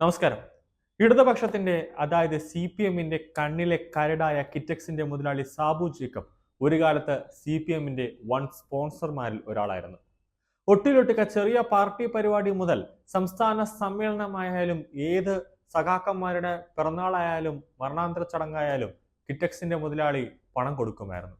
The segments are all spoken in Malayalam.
നമസ്കാരം. ഇടതുപക്ഷത്തിന്റെ അതായത് CPM-ന്റെ കണ്ണിലെ കരടായ കിറ്റക്സിന്റെ മുതലാളി സാബു ജേക്കബ് ഒരു കാലത്ത് CPM-ന്റെ വൺ സ്പോൺസർമാരിൽ ഒരാളായിരുന്നു. ഒട്ടിലൊട്ടിക്ക ചെറിയ പാർട്ടി പരിപാടി മുതൽ സംസ്ഥാന സമ്മേളനമായാലും ഏത് സഖാക്കന്മാരുടെ പിറന്നാളായാലും മരണാന്തര ചടങ്ങായാലും കിറ്റക്സിന്റെ മുതലാളി പണം കൊടുക്കുമായിരുന്നു.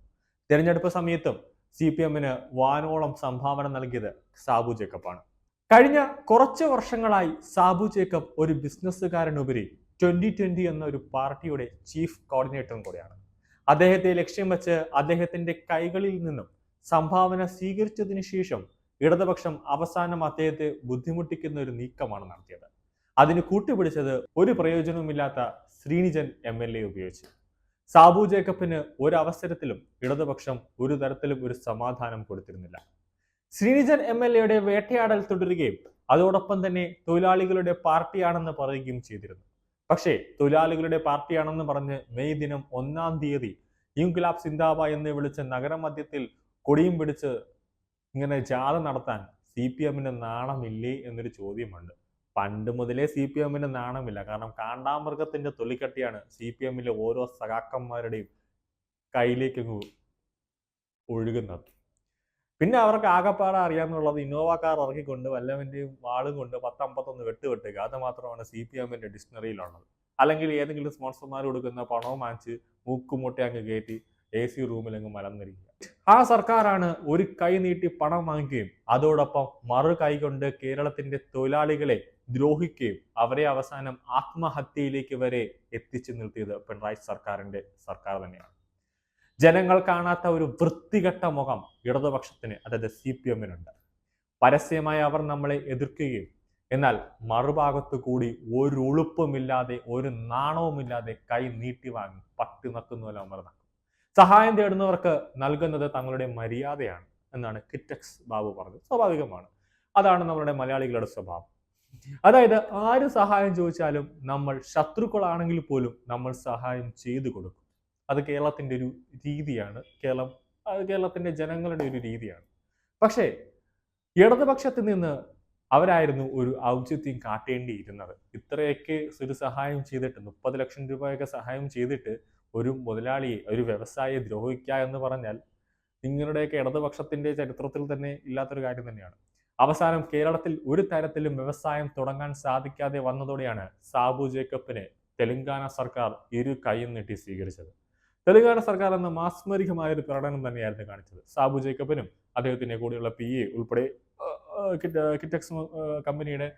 തെരഞ്ഞെടുപ്പ് സമയത്തും CPM-ന് വാനോളം സംഭാവന നൽകിയത് സാബു ജേക്കബാണ്. കഴിഞ്ഞ കുറച്ച് വർഷങ്ങളായി സാബു ജേക്കബ് ഒരു ബിസിനസ്സുകാരനുപരി 2020 എന്ന ഒരു പാർട്ടിയുടെ ചീഫ് കോർഡിനേറ്ററും കൂടെയാണ്. അദ്ദേഹത്തെ ലക്ഷ്യം വെച്ച് അദ്ദേഹത്തിന്റെ കൈകളിൽ നിന്നും സംഭാവന സ്വീകരിച്ചതിനു ശേഷം ഇടതുപക്ഷം അവസാനം അദ്ദേഹത്തെ ബുദ്ധിമുട്ടിക്കുന്ന ഒരു നീക്കമാണ് നടത്തിയത്. അതിന് കൂട്ടുപിടിച്ചത് ഒരു പ്രയോജനവുമില്ലാത്ത ശ്രീനിജൻ MLA ഉപയോഗിച്ച്. സാബു ജേക്കബിന് ഒരു അവസരത്തിലും ഇടതുപക്ഷം ഒരു തരത്തിലും ഒരു സമാധാനം കൊടുത്തിരുന്നില്ല. ശ്രീനിജൻ MLA-യുടെ വേട്ടയാടൽ തുടരുകയും അതോടൊപ്പം തന്നെ തൊഴിലാളികളുടെ പാർട്ടിയാണെന്ന് പറയുകയും ചെയ്തിരുന്നു. പക്ഷേ തൊഴിലാളികളുടെ പാർട്ടിയാണെന്ന് പറഞ്ഞ് മെയ് ദിനം 1-ാം തീയതി ഇൻക്ലാബ് സിന്ദാബാദ് എന്ന് വിളിച്ച് നഗരമധ്യത്തിൽ കൊടിയും പിടിച്ച് ഇങ്ങനെ ജാഥ നടത്താൻ CPM-ന് നാണമില്ലേ എന്നൊരു ചോദ്യമുണ്ട്. പണ്ട് മുതലേ CPM-ന് നാണമില്ല. കാരണം കാണ്ടാമൃഗത്തിന്റെ തൊലിക്കട്ടിയാണ് CPM-ലെ ഓരോ സഖാക്കന്മാരുടെയും കയ്യിലേക്ക് ഒഴുകുന്നത്. പിന്നെ അവർക്ക് ആകപ്പാടെ അറിയാമെന്നുള്ളത് ഇന്നോവ കാർ ഇറക്കിക്കൊണ്ട് വല്ലവന്റെയും വാളും കൊണ്ട് 10-51 വെട്ടുക. അത് മാത്രമാണ് CPM-ന്റെ ഡിക്ഷണറിയിലുള്ളത്. അല്ലെങ്കിൽ ഏതെങ്കിലും സ്പോൺസർമാർ കൊടുക്കുന്ന പണവും വാങ്ങിച്ച് മൂക്കുമുട്ടി അങ്ങ് കയറ്റി AC റൂമിൽ അങ്ങ് മലർന്നിരിക്കുക. ആ സർക്കാരാണ് ഒരു കൈ നീട്ടി പണം വാങ്ങിക്കുകയും അതോടൊപ്പം മറു കൈ കൊണ്ട് കേരളത്തിന്റെ തൊഴിലാളികളെ ദ്രോഹിക്കുകയും അവരെ അവസാനം ആത്മഹത്യയിലേക്ക് വരെ എത്തിച്ചു നിർത്തിയത് പിണറായി സർക്കാർ തന്നെയാണ്. ജനങ്ങൾ കാണാത്ത ഒരു വൃത്തികെട്ട മുഖം ഇടതുപക്ഷത്തിന് അതായത് CPM-നുണ്ട്. പരസ്യമായി അവർ നമ്മളെ എതിർക്കുകയും എന്നാൽ മറുഭാഗത്തു കൂടി ഒരു ഉളുപ്പുമില്ലാതെ ഒരു നാണവുമില്ലാതെ കൈ നീട്ടി വാങ്ങി പട്ടി നക്കുന്നല്ലോ അമർന്നു. സഹായം തേടുന്നവർക്ക് നൽകുന്നത് തങ്ങളുടെ മര്യാദയാണ് എന്നാണ് കിറ്റക്സ് ബാബു പറഞ്ഞത്. സ്വാഭാവികമാണ്. അതാണ് നമ്മുടെ മലയാളികളുടെ സ്വഭാവം. അതായത് ആര് സഹായം ചോദിച്ചാലും നമ്മൾ ശത്രുക്കളാണെങ്കിൽ പോലും നമ്മൾ സഹായം ചെയ്തു കൊടുക്കും. അത് കേരളത്തിന്റെ ഒരു രീതിയാണ്. കേരളത്തിന്റെ ജനങ്ങളുടെ ഒരു രീതിയാണ്. പക്ഷേ ഇടതുപക്ഷത്തിൽ നിന്ന് അവരായിരുന്നു ഒരു ഔചിത്യം കാട്ടേണ്ടിയിരുന്നത്. ഇത്രയൊക്കെ ഒരു സഹായം ചെയ്തിട്ട് 30 ലക്ഷം രൂപയൊക്കെ സഹായം ചെയ്തിട്ട് ഒരു മുതലാളിയെ ഒരു വ്യവസായിയെ ദ്രോഹിക്കുക എന്ന് പറഞ്ഞാൽ നിങ്ങളുടെയൊക്കെ ഇടതുപക്ഷത്തിന്റെ ചരിത്രത്തിൽ തന്നെ ഇല്ലാത്തൊരു കാര്യം തന്നെയാണ്. അവസാനം കേരളത്തിൽ ഒരു തരത്തിലും വ്യവസായം തുടങ്ങാൻ സാധിക്കാതെ വന്നതോടെയാണ് സാബു ജേക്കബിനെ തെലങ്കാന സർക്കാർ ഇരു കൈയും നീട്ടി സ്വീകരിച്ചത്. തെലങ്കാന സർക്കാർ എന്ന മാസ്മരികമായ ഒരു പ്രകടനം തന്നെയായിരുന്നു കാണിച്ചത്. സാബു ജേക്കബിനും അദ്ദേഹത്തിന്റെ കൂടെയുള്ള PA ഉൾപ്പെടെ കിറ്റക്സ് കമ്പനിയുടെ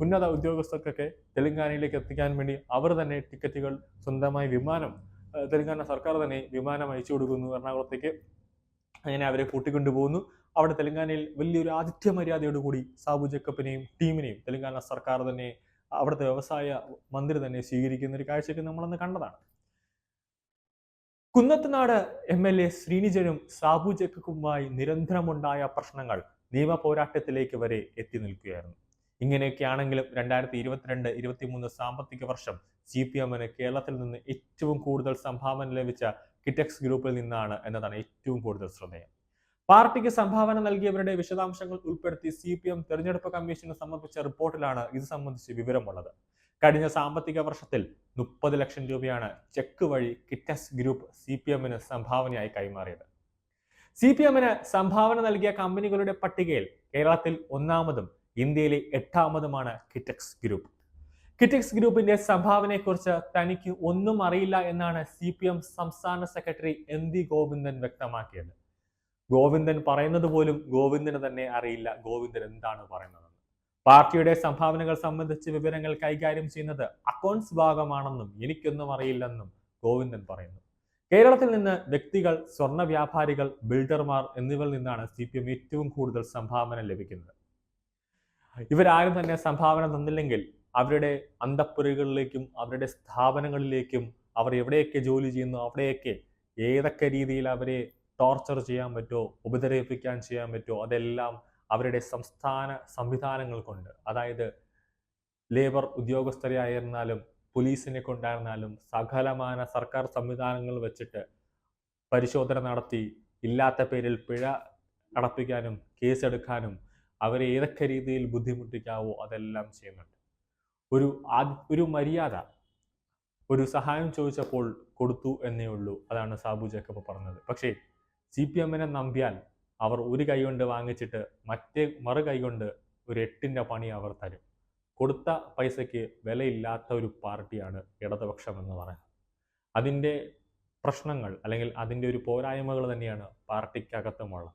ഉന്നത ഉദ്യോഗസ്ഥർക്കൊക്കെ തെലങ്കാനയിലേക്ക് എത്തിക്കാൻ വേണ്ടി അവർ തന്നെ ടിക്കറ്റുകൾ സ്വന്തമായി തെലങ്കാന സർക്കാർ തന്നെ വിമാനം അയച്ചു കൊടുക്കുന്നു എറണാകുളത്തേക്ക്. അങ്ങനെ അവരെ കൂട്ടിക്കൊണ്ടുപോകുന്നു. അവിടെ തെലങ്കാനയിൽ വലിയൊരു ആതിഥ്യ മര്യാദയോടുകൂടി സാബു ജേക്കബിനെയും ടീമിനെയും തെലങ്കാന സർക്കാർ തന്നെ അവിടുത്തെ വ്യവസായ മന്ത്രി തന്നെ സ്വീകരിക്കുന്ന ഒരു കാഴ്ചയൊക്കെ നമ്മളന്ന് കണ്ടതാണ്. കുന്നത്തുനാട് MLA ശ്രീനിജനും സാബു ജേക്കബുമായി നിരന്തരമുണ്ടായ പ്രശ്നങ്ങൾ നിയമ പോരാട്ടത്തിലേക്ക് വരെ എത്തി നിൽക്കുകയായിരുന്നു. ഇങ്ങനെയൊക്കെയാണെങ്കിലും 2022-23 സാമ്പത്തിക വർഷം CPM-ന് കേരളത്തിൽ നിന്ന് ഏറ്റവും കൂടുതൽ സംഭാവന ലഭിച്ച കിറ്റക്സ് ഗ്രൂപ്പിൽ നിന്നാണ് എന്നതാണ് ഏറ്റവും കൂടുതൽ ശ്രദ്ധേയം. പാർട്ടിക്ക് സംഭാവന നൽകിയവരുടെ വിശദാംശങ്ങൾ ഉൾപ്പെടുത്തി CPM തെരഞ്ഞെടുപ്പ് കമ്മീഷന് സമർപ്പിച്ച റിപ്പോർട്ടിലാണ് ഇത് സംബന്ധിച്ച് വിവരമുള്ളത്. കഴിഞ്ഞ സാമ്പത്തിക വർഷത്തിൽ 30 ലക്ഷം രൂപയാണ് ചെക്ക് വഴി കിറ്റക്സ് ഗ്രൂപ്പ് CPM-ന് സംഭാവനയായി കൈമാറിയത്. CPM-ന് സംഭാവന നൽകിയ കമ്പനികളുടെ പട്ടികയിൽ കേരളത്തിൽ 1-ാമതും ഇന്ത്യയിലെ 8-ാമതുമാണ് കിറ്റക്സ് ഗ്രൂപ്പ്. കിറ്റക്സ് ഗ്രൂപ്പിന്റെ സംഭാവനയെക്കുറിച്ച് തനിക്ക് ഒന്നും അറിയില്ല എന്നാണ് CPM സംസ്ഥാന സെക്രട്ടറി MV ഗോവിന്ദൻ വ്യക്തമാക്കിയത്. ഗോവിന്ദൻ പറയുന്നത് പോലും ഗോവിന്ദന് തന്നെ അറിയില്ല ഗോവിന്ദൻ എന്താണ് പറയുന്നത്. പാർട്ടിയുടെ സംഭാവനകൾ സംബന്ധിച്ച് വിവരങ്ങൾ കൈകാര്യം ചെയ്യുന്നത് അക്കൗണ്ട്സ് ഭാഗമാണെന്നും എനിക്കൊന്നും അറിയില്ലെന്നും ഗോവിന്ദൻ പറയുന്നു. കേരളത്തിൽ നിന്ന് വ്യക്തികൾ, സ്വർണ്ണ വ്യാപാരികൾ, ബിൽഡർമാർ എന്നിവരിൽ നിന്നാണ് CPM ഏറ്റവും കൂടുതൽ സംഭാവന ലഭിക്കുന്നത്. ഇവരാരും തന്നെ സംഭാവന തന്നില്ലെങ്കിൽ അവരുടെ അന്തഃപുരകളിലേക്കും അവരുടെ സ്ഥാപനങ്ങളിലേക്കും അവർ എവിടെയൊക്കെ ജോലി ചെയ്യുന്നു അവിടെയൊക്കെ ഏതൊക്കെ രീതിയിൽ അവരെ ടോർച്ചർ ചെയ്യാൻ പറ്റുമോ, ഉപദ്രവിപ്പിക്കാൻ ചെയ്യാൻ പറ്റുമോ അതെല്ലാം അവരുടെ സംസ്ഥാന സംവിധാനങ്ങൾ കൊണ്ട്, അതായത് ലേബർ ഉദ്യോഗസ്ഥരായിരുന്നാലും പോലീസിനെ കൊണ്ടായിരുന്നാലും സകലമാന സർക്കാർ സംവിധാനങ്ങൾ വെച്ചിട്ട് പരിശോധന നടത്തി ഇല്ലാത്ത പേരിൽ പിഴ അടപ്പിക്കാനും കേസെടുക്കാനും അവരെ ഏതൊക്കെ രീതിയിൽ ബുദ്ധിമുട്ടിക്കാവോ അതെല്ലാം ചെയ്യുന്നുണ്ട്. ഒരു മര്യാദ, ഒരു സഹായം ചോദിച്ചപ്പോൾ കൊടുത്തു എന്നേ ഉള്ളൂ. അതാണ് സാബു ജേക്കബ് പറഞ്ഞത്. പക്ഷേ CPM-നെ നമ്പിയാൽ അവർ ഒരു കൈ കൊണ്ട് വാങ്ങിച്ചിട്ട് മറു കൈ കൊണ്ട് ഒരു 8ന്റെ പണി അവർ തരും. കൊടുത്ത പൈസയ്ക്ക് വിലയില്ലാത്ത ഒരു പാർട്ടിയാണ് ഇടതുപക്ഷം എന്ന് പറയുന്നത്. അതിൻ്റെ പ്രശ്നങ്ങൾ അല്ലെങ്കിൽ അതിൻ്റെ ഒരു പോരായ്മകൾ തന്നെയാണ് പാർട്ടിക്കകത്തുമുള്ളത്.